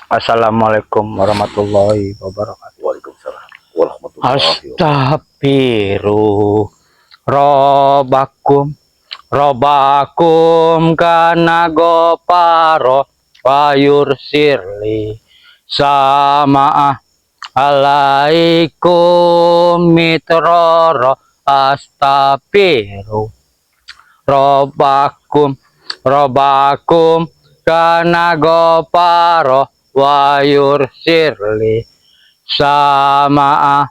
Assalamualaikum warahmatullahi wabarakatuh. Waalaikumsalam warahmatullahi wabarakatuh. Astaghfiru Robakum kana goparo wayur sirli sama alaikum mitroro astaghfiru Robakum kana goparo wayur sirli sama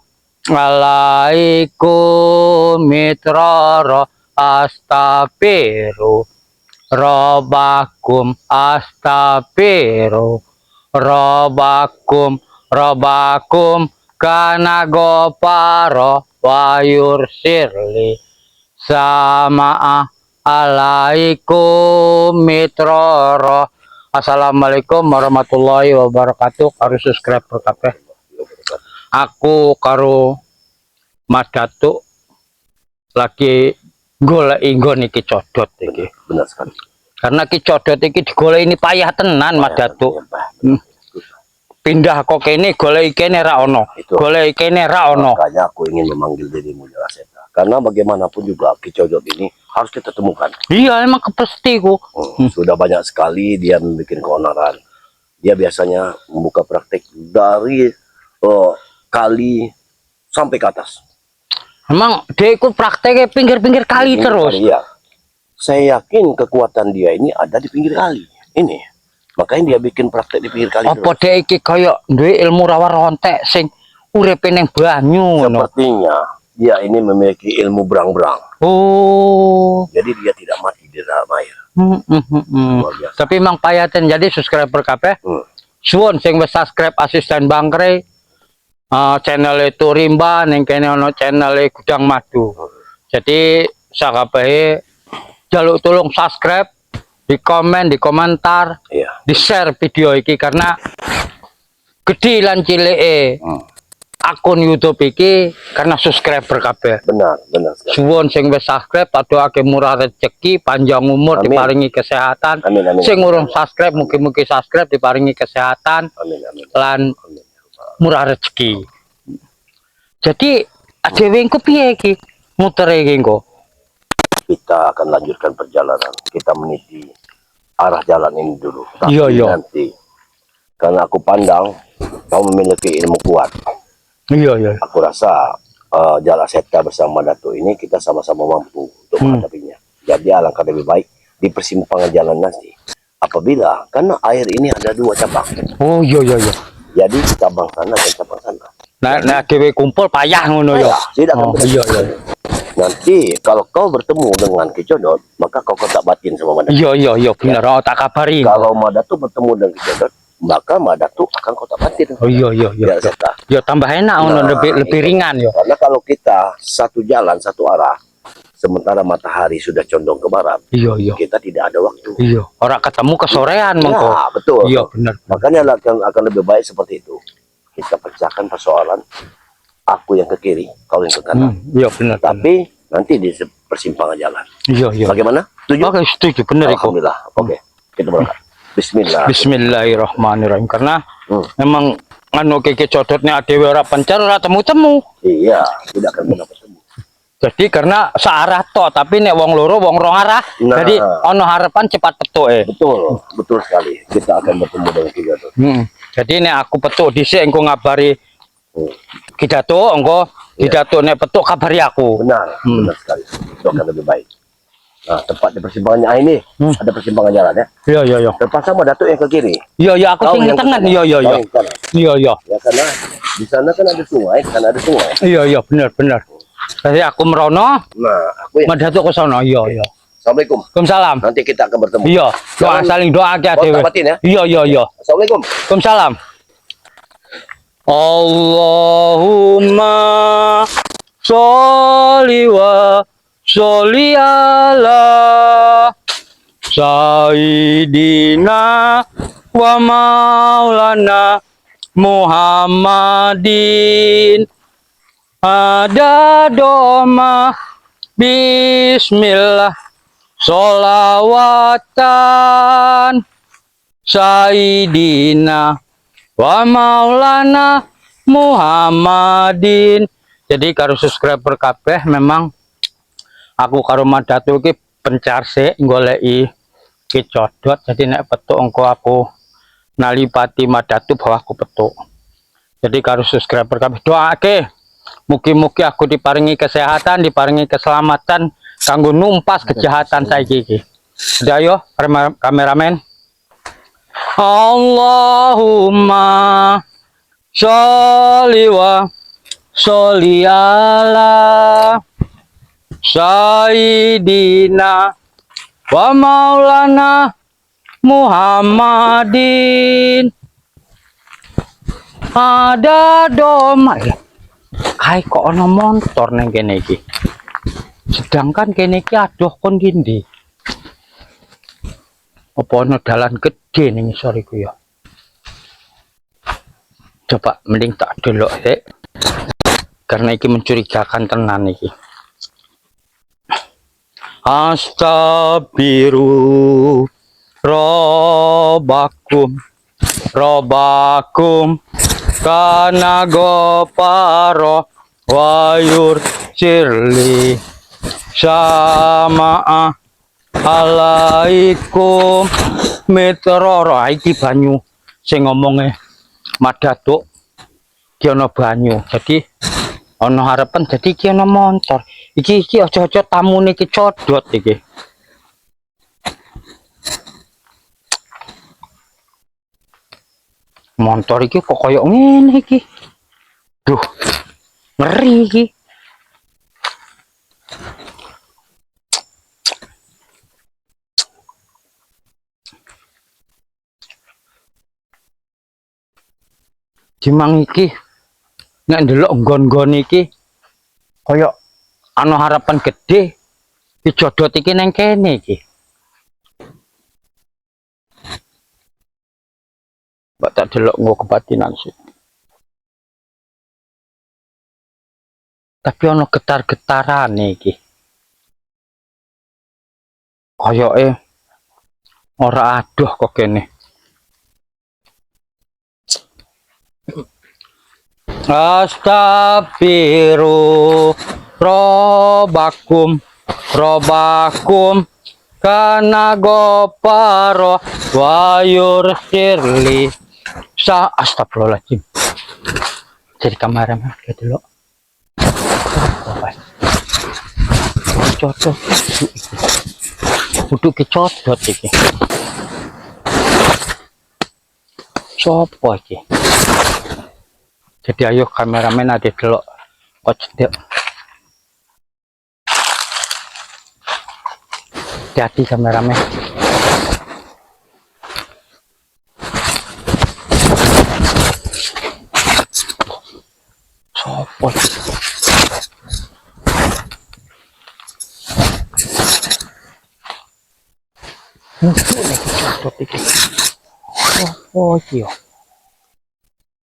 alaikum mitroro astaghfiru robakum kana goparo wayur sirli sama alaikum mitroro. Assalamualaikum warahmatullahi wabarakatuh. Harus subscribe kabeh. Aku karo Mas Datuk lagi golek nggon iki codot iki. Benar sekali. Karena ki codot iki digolek ini payah tenan Mas Datuk. Pindah kok kene golek kene ra ono. Golek kene ra ono. Makanya aku ingin memanggil dirimu Jalaseta. Karena bagaimanapun juga Ki Codot ini harus kita temukan. Iya, emang kepestiku. Sudah banyak sekali dia membuat keonaran. Dia biasanya membuka praktek dari kali sampai ke atas. Emang dia ikut prakteknya pinggir-pinggir kali terus. Iya. Saya yakin kekuatan dia ini ada di pinggir kali. Ini. Makanya dia bikin praktek di pinggir kali. Apa dia iki kayak duwe ilmu rawa rontek sing uripe ning banyu ngono. Sepertinya dia ini memiliki ilmu berang-berang. Oh. Jadi dia tidak mati di dalam air. Tapi emang payaten jadi subscriber kabeh. Suwun sing wis subscribe asisten Bangkre. Channel itu Rimba ning kene ono channel Gudang Madu. Jadi sakabehe jaluk tolong subscribe, di komen, di komentar, di share video iki karena gede lan cilike akun YouTube iki karena subscriber kabeh. Benar. Suwun sing wis subscribe adohake murah rezeki, panjang umur, amin. Diparingi kesehatan. Amin. Sing urung subscribe mugi-mugi subscribe diparingi kesehatan. Amin. Lan murah rezeki. Jadi dhewe engko piye iki muter iki engko? Kita akan lanjutkan perjalanan. Kita meniti arah jalan ini dulu. Iya. Nanti karena aku pandang kau memiliki ilmu kuat. Iya. Aku rasa Jalaseta bersama Datuk ini kita sama-sama mampu untuk menghadapinya. Jadi alangkah lebih baik di persimpangan jalan nanti. Apabila karena air ini ada dua cabang. Oh iya. Jadi cabang sana dan cabang sana. Nah dhewe kumpul payah ngono ya. Tidak akan iya. Nanti kalau kau bertemu dengan Ki Codot, maka kau kontak batin sama Madatu. Iya benar. Oh, tak kabari. Kalau Madatu bertemu dengan Ki Codot, maka Madatu akan kontak batin. Oh iya. Ya tambah enak ngono, lebih ringan ya. Karena kalau kita satu jalan satu arah, sementara matahari sudah condong ke barat, iya. Kita tidak ada waktu. Iya. Orang ketemu kesorean mengko. Ya, betul. Iya benar. Makanya akan lebih baik seperti itu. Kita pecahkan persoalan. Aku yang ke kiri, kau yang ke kanan. Iya benar. Tapi nanti di persimpangan jalan. Iya. Bagaimana? Setuju? Oke, setuju benar itu. Alhamdulillah. Oke. Kita berangkat. Bismillahirrahmanirrahim. Karena memang anu Ki Codotnya dhewe ora pencar ora temu-temu. Iya, tidak akan pernah ketemu. Jadi karena searah tok, tapi nek wong loro wong rong arah. Nah, jadi ono harapan cepat petuke. Betul sekali. Kita akan bertemu dengan Ki Codot. Jadi nek aku petuk dhisik engko ngabari Ki Datuk, engko Ki Datuk nek petuk kabari aku. Benar sekali. Itu akan lebih baik. Nah, tepat di persimpangannya ini ada persimpangan jalan ya. Iya. Terpaksa Datuk yang ke kiri. Iya, aku sing tengah. Iya. Ya karena di sana kan ada sungai, Iya, benar. Jadi aku merono. Nah, aku yang Datuk ke sono. Iya. Assalamualaikum. Waalaikumsalam. Nanti kita akan bertemu. Iya. Doa saling doa aja dhewe. Iya. Assalamualaikum. Waalaikumsalam. Allahumma sholli ala Sayyidina wa maulana Muhammadin ada doma bismillah sholawatan Sayyidina wa maulana Muhammadin. Jadi karo subscriber kabeh memang aku karo Madatu iki pencar sik goleki ki codot. Jadi nek petuk engko aku nalipati Madatu bahwa aku petuk. Jadi karo subscriber kabeh doake mugi-mugi aku diparingi kesehatan, diparingi keselamatan kanggo numpas kejahatan saiki iki. Udah ayo kameramen. Allahumma sholli wa sholli ala Sayyidina wa maulana Muhammadin. Ada doma ya. Kai kok ono motor neng kene iki. Sedangkan kene iki adoh kon gindi. Apa ono dalan gede ning isor iku ya. Coba mending tak delok sik. Karena iki mencurigakan tenan iki. Astaghfiru Robbakum kana goparo wayur sirli sama alaikum meteoro. Iki banyu sing ngomongnya Madatu ki ono banyu, jadi ono harapan jadi ki ono motor iki aja-aja tamune iki codot iki. Motor iki kok koyo ngene iki. Duh, ngeri iki. Jimang iki nek ndelok nggon-nggon iki koyo ana harapan gede dijodot iki neng kene iki. Mbak tak delok nggo kebatinan sih. Tapi ana getar-getarane iki. Koyoke ora adoh kok kene. Astaghfiru Robbakum kana goparo wayur sirli sa. Astagfirullahaladzim. Jadi kameramen gitu loh. Cocok kudu kecodot iki. Sopo iki? Jadi ayo kameramen ada delok kok cedek. Hati-hati kameramen. Sopo. Musuh nek codot iki. Sopo iki yo?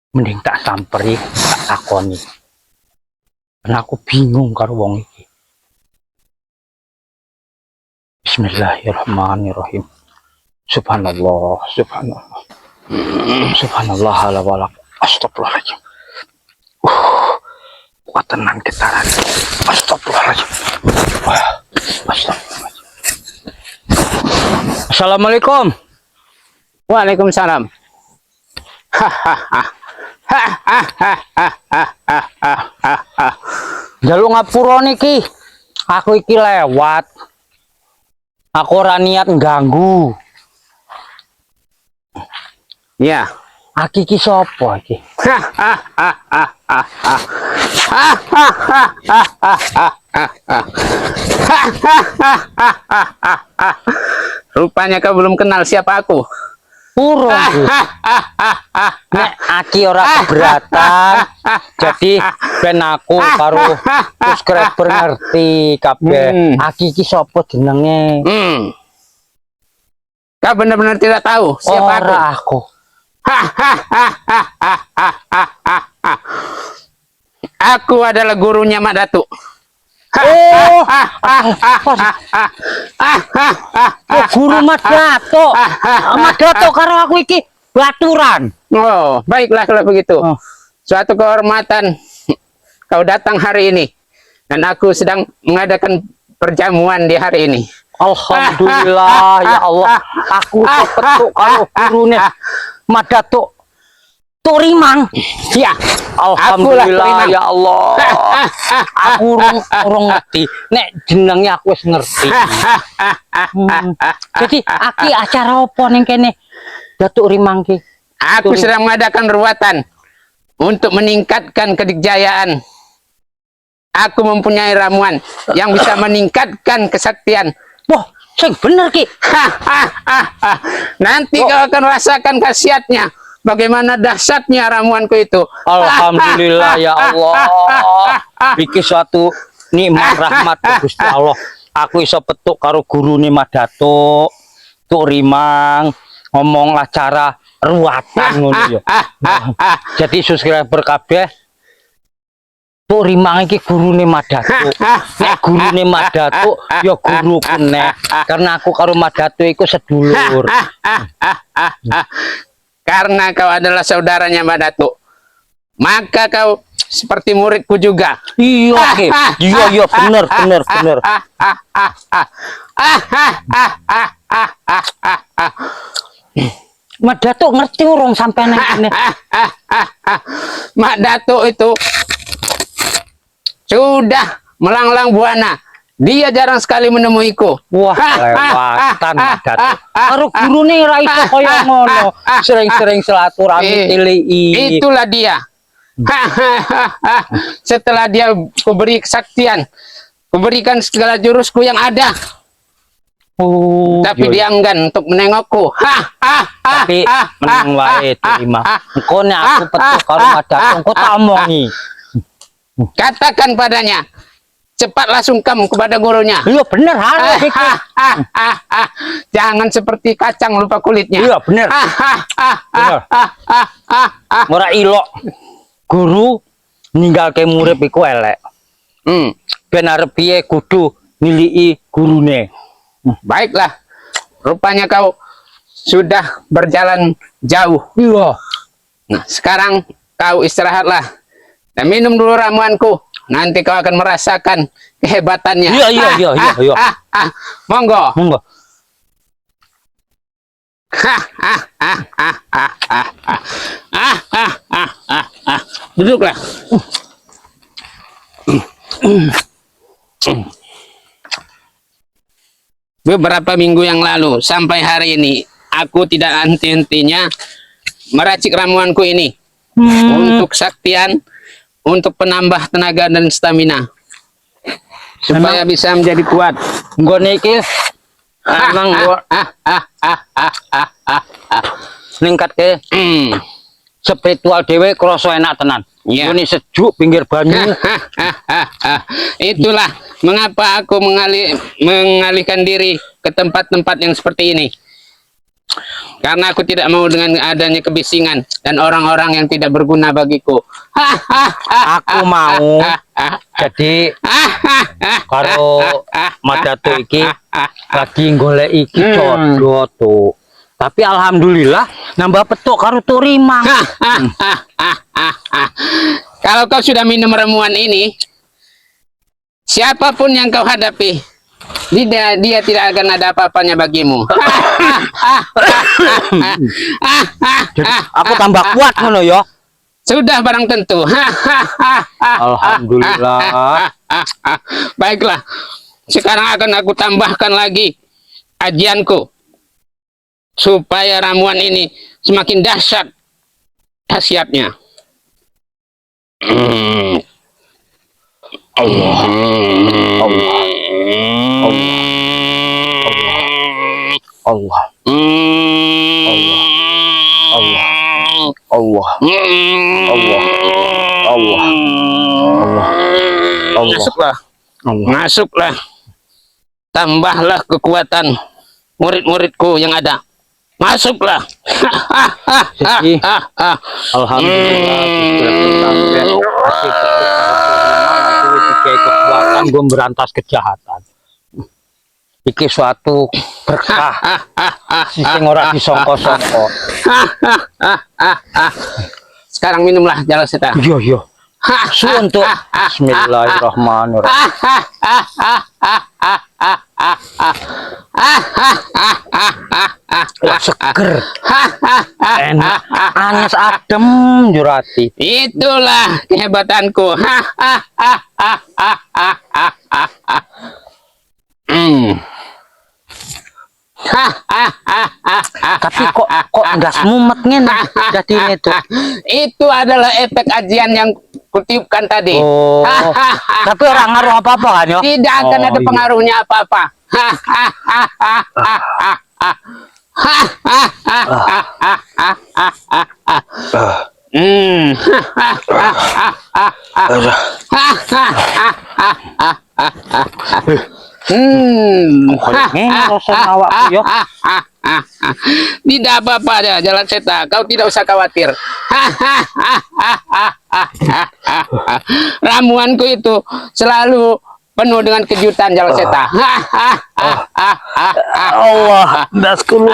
Mending tak samperi, tak takoni. Karena aku bingung karo wong iki. Bismillahirrahmanirrahim. Subhanallah, subhanallah. Subhanallah ala walak. Astagfirullahaladzim. Kuat tenan getaran. Astagfirullahaladzim. Astagfirullahaladzim. Assalamualaikum. Waalaikumsalam. Jaluk ngapura niki. Aku iki lewat. Aku ora niat ganggu. Ya. Aki iki sapa iki? Rupanya kau belum kenal siapa aku. Purun. Nek aki ora keberatan. Jadi ben aku karo subscriber ngerti kabeh. Aki iki sapa jenenge? Kau benar-benar tidak tahu siapa ora aku. Aku adalah gurunya Madatu. Oh, guru Madatu. Madatu karo aku iki baturan. Oh, baiklah kalau begitu. Oh. Suatu kehormatan kau datang hari ini. Dan aku sedang mengadakan perjamuan di hari ini. Alhamdulillah ya Allah. Aku petuk kalau gurunya Madatuk Turimang. Ya, Alhamdulillah ya Allah. Aku urung ngerti. Nek jenenge aku wis ngerti. Jadi aki acara apa ning kene? Datuk Rimang ki. aku sedang mengadakan ruatan untuk meningkatkan kedikjayaan. Aku mempunyai ramuan yang bisa meningkatkan kesaktian. Wah, sing bener ki. Nanti kau akan rasakan khasiatnya. Bagaimana dahsyatnya ramuanku itu. Alhamdulillah ya Allah. Iki suatu nikmat rahmat Gusti Allah. Aku iso petuk karo gurune Madatuk Tuk Rimang ngomong acara ruatan ngono ya. Jadi subscriber kabeh Tuk Rimang iki gurune Madatuk. Nek gurune Madatuk ya guru kene. Karena aku karo Madatuk iku sedulur. Karena kau adalah saudaranya Madatuk, maka kau seperti muridku juga. Iya, Ki. Iya bener. Madatuk ngerti urung sampai nang kene. Mak Datuk itu sudah melanglang buana. Dia jarang sekali menemuiku. Wah, lewatan Madatuk. Karo gurune ra iso kaya ngono. Sering-sering silaturahmi tilii. Itulah dia. Setelah dia kuberi kesaktian, kuberikan segala jurusku yang ada. Oh, Tapi dia enggan untuk menengokku. tapi menang wae terima. Engko nek aku petuk karo Madatuk, engko tak omongi. Katakan padanya, cepatlah sungkem kepada gurunya. Iya bener harus iki. Jangan seperti kacang lupa kulitnya. Iya bener. Bener. Ora ilok. Guru ninggalke murid iku elek. Ben arep piye kudu niliki gurune. Baiklah. Rupanya kau sudah berjalan jauh. Iya. Nah, sekarang kau istirahatlah dan minum dulu ramuanku. Nanti kau akan merasakan kehebatannya. Iya. Monggo. Monggo. Duduklah. Beberapa minggu yang lalu sampai hari ini aku tidak henti-hentinya meracik ramuanku ini untuk kesaktian, untuk penambah tenaga dan stamina supaya bisa menjadi kuat. Nggone iki emang gua ningkatke spiritual dhewe krasa enak tenan. Iya. Ini sejuk pinggir banyu. Itulah mengapa aku mengalihkan diri ke tempat-tempat yang seperti ini. Karena aku tidak mau dengan adanya kebisingan dan orang-orang yang tidak berguna bagiku. Aku mau jadi karo Madatuk iki lagi golek iki jodoh tuh. Tapi alhamdulillah nambah petuk karo Turimang. Kalau kau sudah minum ramuan ini, siapapun yang kau hadapi, dia tidak akan ada apa-apanya bagimu. Jadi aku tambah kuat ngono ya. Sudah barang tentu. Alhamdulillah. Baiklah, sekarang akan aku tambahkan lagi ajianku supaya ramuan ini semakin dahsyat khasiatnya. Allah. Allah. Masuklah. Masuklah. Tambahlah kekuatan murid-muridku yang ada. Masuklah. Jadi, alhamdulillah kekuatan gue berantas kejahatan. Iki suatu berkah sing ora disangka-sangka. Sekarang minumlah jala setan. Yo yo. Suwun tuh. Bismillahirrahmanirrahim. Seger. Enak. Anes adem jurati. Itulah kehebatanku. Tapi kok enggak semumet ngene jadinya tuh. Itu adalah efek ajian yang kutiupkan tadi. Oh. Tapi orang ngaruh apa-apa kan yo? Tidak akan ada iya. pengaruhnya apa-apa. Ngene rasanya awakku yo. Tidak apa-apa ya, jalan seta. Kau tidak usah khawatir. Ramuanku itu selalu penuh dengan kejutan, jalan seta. Allah, dasku.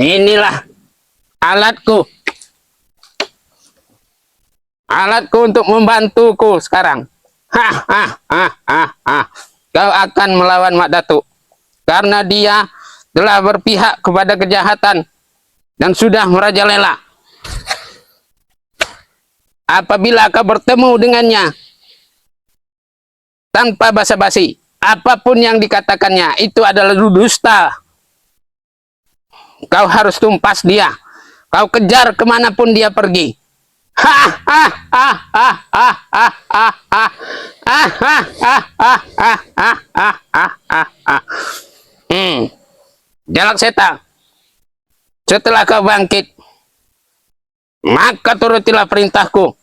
Inilah alatku. Alatku untuk membantuku sekarang. Kau akan melawan Mak Datuk karena dia telah berpihak kepada kejahatan dan sudah merajalela. Apabila kau bertemu dengannya tanpa basa-basi, apapun yang dikatakannya itu adalah dusta. Kau harus tumpas dia. Kau kejar kemanapun dia pergi. Jalak Seta, setelah kau bangkit, maka turutilah perintahku,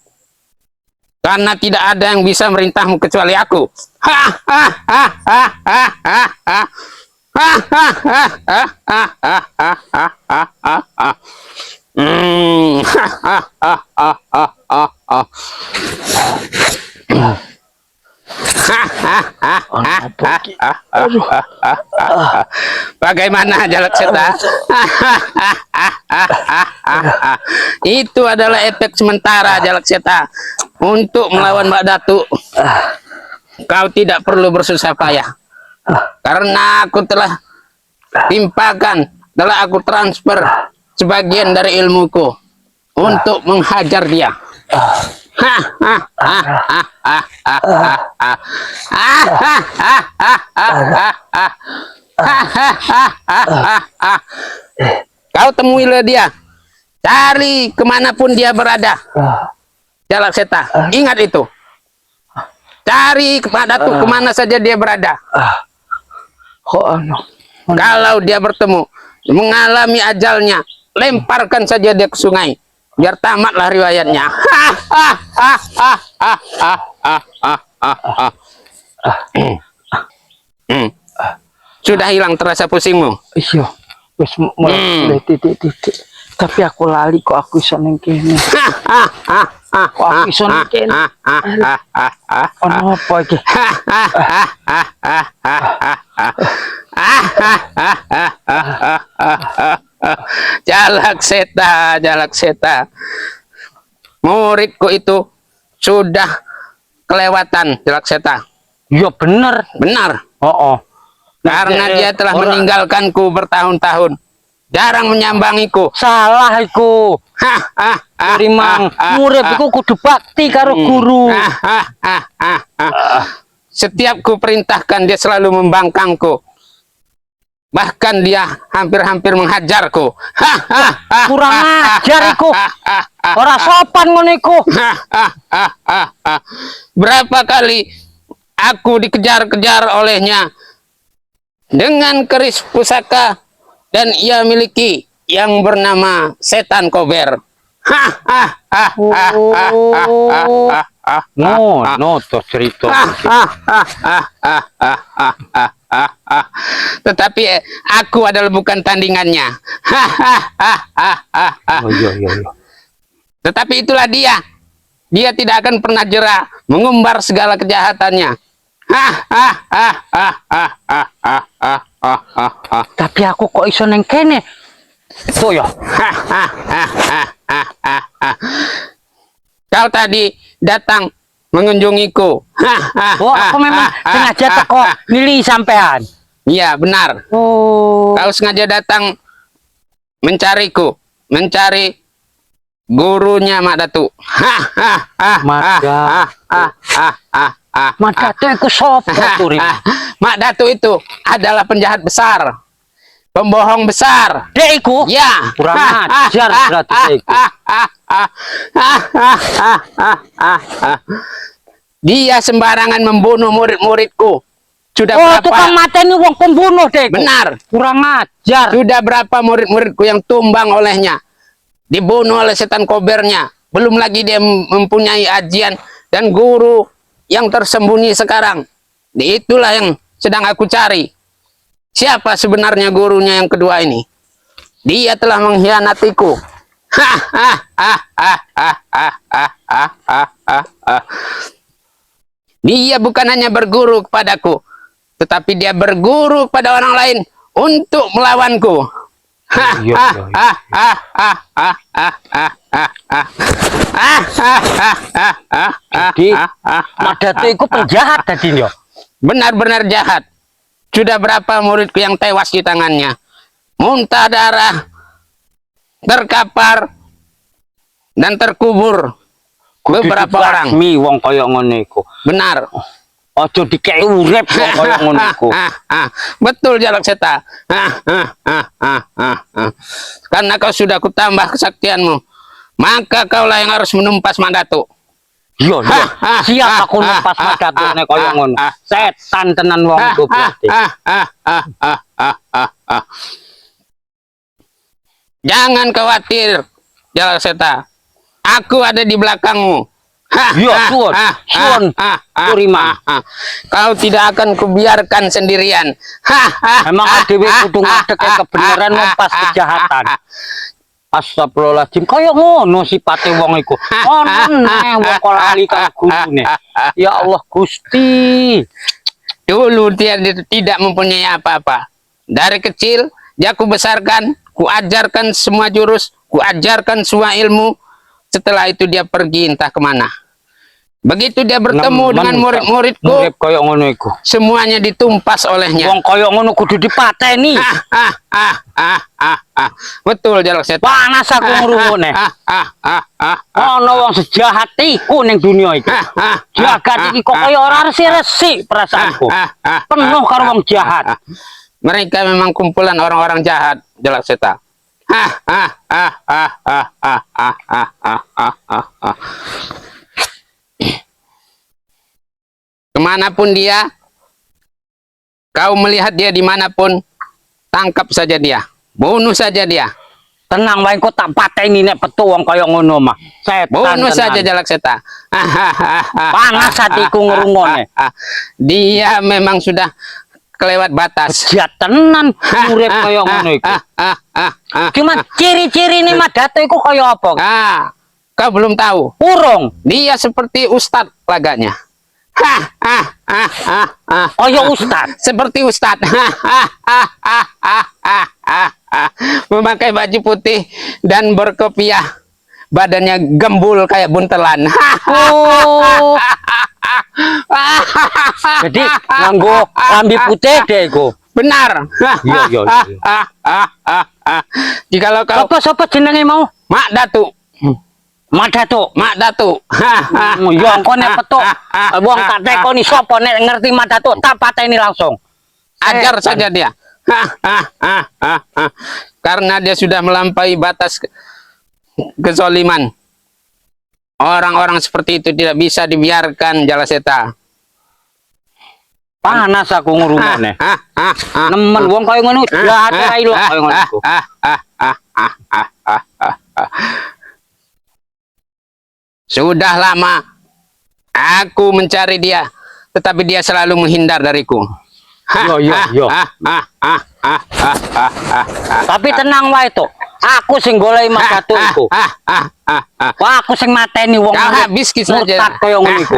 karena tidak ada yang bisa merintahmu kecuali aku. Bagaimana Jalak Seta? Itu adalah efek sementara, Jalak Seta, untuk melawan Mbak Datuk. Kau tidak perlu bersusah payah, karena aku telah timpakan, telah aku transfer sebagian dari ilmuku untuk menghajar dia. Kau temuilah dia, cari kemanapun dia berada, Jalak Seta. Ingat itu, cari Pak Datuk kemana saja dia berada. Kalau dia bertemu, mengalami ajalnya, lemparkan saja dia ke sungai, biar tamatlah riwayatnya. Sudah hilang terasa pusingmu? Iya, wis mulai titik-titik. Tapi aku lali kok aku iso ning kene. Kok aku iso ning kene. Ono apa iki? Jalak Seta, Jalak Seta. Muridku itu sudah kelewatan, Jalak Seta. Iya bener. Benar. Oh. Karena dia telah meninggalkanku bertahun-tahun. Jarang menyambangiku. Salah iku. Rimang, murid iku kudu bakti karo guru. Setiap ku perintahkan dia selalu membangkangku. Bahkan dia hampir-hampir menghajarku. Kurang ajar iku. Ora sopan ngono iku. Berapa kali aku dikejar-kejar olehnya dengan keris pusaka dan ia miliki yang bernama Setan Kober. No, to cerita. Tetapi aku adalah bukan tandingannya. Oh, iya, iya, iya. Tetapi itulah dia. Dia tidak akan pernah jera mengumbar segala kejahatannya. Tapi aku kok iso neng kene? Tuh ya. Kau tadi datang mengunjungiku. Oh, aku memang sengaja teko nili sampean. Iya, benar. Oh. Kau sengaja datang mencariku, mencari gurunya Mak Datu. Mak Datu iku sapa tuh? Mak Datu itu adalah penjahat besar, pembohong besar. Dek iku? Ya. Kurang ajar berarti dek iku. Dia sembarangan membunuh murid-muridku. Sudah Oh, berapa? tukang mateni wong pembunuh dek iku. Benar. Kurang ajar. Sudah berapa murid-muridku yang tumbang olehnya, dibunuh oleh setan kobernya. Belum lagi dia mempunyai ajian dan guru yang tersembunyi sekarang. Itulah yang sedang aku cari. Siapa sebenarnya gurunya yang kedua ini? Dia telah mengkhianatiku. Dia bukan hanya berguru kepadaku, tetapi dia berguru kepada orang lain untuk melawanku. Jadi Mak Datu iku penjahat tadi yo. Benar-benar jahat. Sudah berapa muridku yang tewas di tangannya, muntah darah, terkapar dan terkubur. Beberapa orang. Wong kaya ngono iku. Benar. Ojo dikei urip wong kaya ngono iku. Betul Jalak Seta. Karena kau sudah kutambah kesaktianmu, maka kaulah yang harus menumpas Mak Datu. Iya, iya. Siap aku numpas Mak Datu nek kaya ngono. Setan tenan wong iku berarti. Jangan khawatir, Jalak Seta. Aku ada di belakangmu. Iya, suwun Turima. Kau tidak akan kubiarkan sendirian. Emang dhewe kudu ngadeg kebenaran numpas kejahatan. Astagfirullahaladzim, kaya ngono sipate wong iku. Ono neh wong kok lali karo gurune. Ya Allah Gusti. Dulu dia tidak mempunyai apa-apa. Dari kecil dia ku besarkan, ku ajarkan semua jurus, ku ajarkan semua ilmu. Setelah itu dia pergi entah kemana. Begitu dia bertemu dengan murid-muridku, murid kaya ngono iku. semuanya ditumpas olehnya. Wong kaya ngono kudu dipateni. Betul Jalak Seta. Panas aku ngrungokne. Ono wong sejahat iku ning dunia iki. Jagat iki kok kaya ora resik-resik perasaanku. Penuh karo wong jahat. Mereka memang kumpulan orang-orang jahat, Jalak Seta. Kemanapun dia, kau melihat dia dimanapun, tangkap saja dia, bunuh saja dia. Tenang wae kok tak pateni nek petu wong kaya ngono mah. Setan Bunuh tenan. saja Jalak Seta. Panas hatiku ngrungokne. Dia memang sudah kelewat batas. Bejat tenan urip kaya ngono iku. Cuma ciri-cirine Mak Datu iku kaya apa? Kau belum tahu. Urung. Dia seperti ustadz laganya. Kaya ustad. Seperti ustadz. Memakai baju putih dan berkopiah. Badannya gembul kayak buntelan. Oh. Jadi nganggo lambi putih deh iku. Benar. Iya, iya, iya. Jikalau kau Sapa jenenge mau? Mak Datu. Mak Datu. Mak Datu. Ya engko nek petuk wong tak tekoni sapa nek ngerti Mak Datu tak pateni langsung. Ajar saja dia. Karena dia sudah melampaui batas kezaliman. Orang-orang seperti itu tidak bisa dibiarkan, Jalak Seta. Panas aku ngrungokne. Nemen wong kaya ngono jahat ae lho kaya ngono iku. Sudah lama aku mencari dia, tetapi dia selalu menghindar dariku. Yo. Tapi tenang wae to. Aku sing golek Mas Datu iku. Wah, aku sing mateni wong Kau habis kisah saja. murtad koyo ngono iku.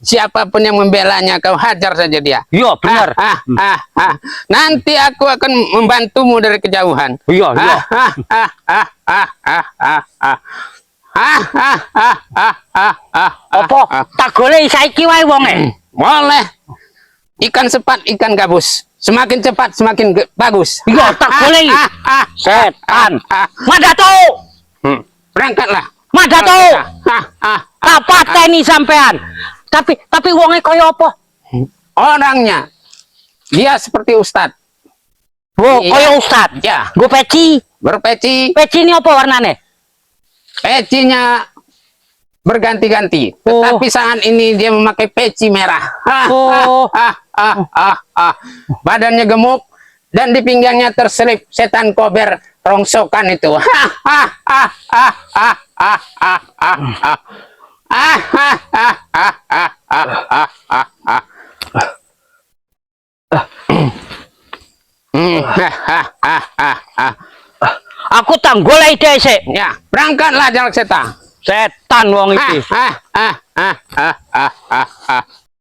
Siapapun yang membelanya kau hajar saja dia. Yo, bener. Nanti aku akan membantumu dari kejauhan. Iya. Apa? Tak golek saiki wae wonge. Boleh. Ikan sepat, ikan gabus. Semakin cepat, semakin bagus. Iya, tak golek. Setan. Mas Datu. Berangkatlah. Mas Datu. Tak pateni sampean. Tapi wonge koyo apa? Orangnya dia seperti ustad. Wo, Iya. koyo ustad. Ya, Go peci. berpeci. Peci ini apa warnane? Pecinya berganti-ganti. Oh. Tetapi saat ini dia memakai peci merah. Oh. Badannya gemuk dan di pinggangnya terselip setan kober rongsokan itu. Aku tak golek dhisik. Ya, berangkatlah Jalak Seta. Setan wong iki.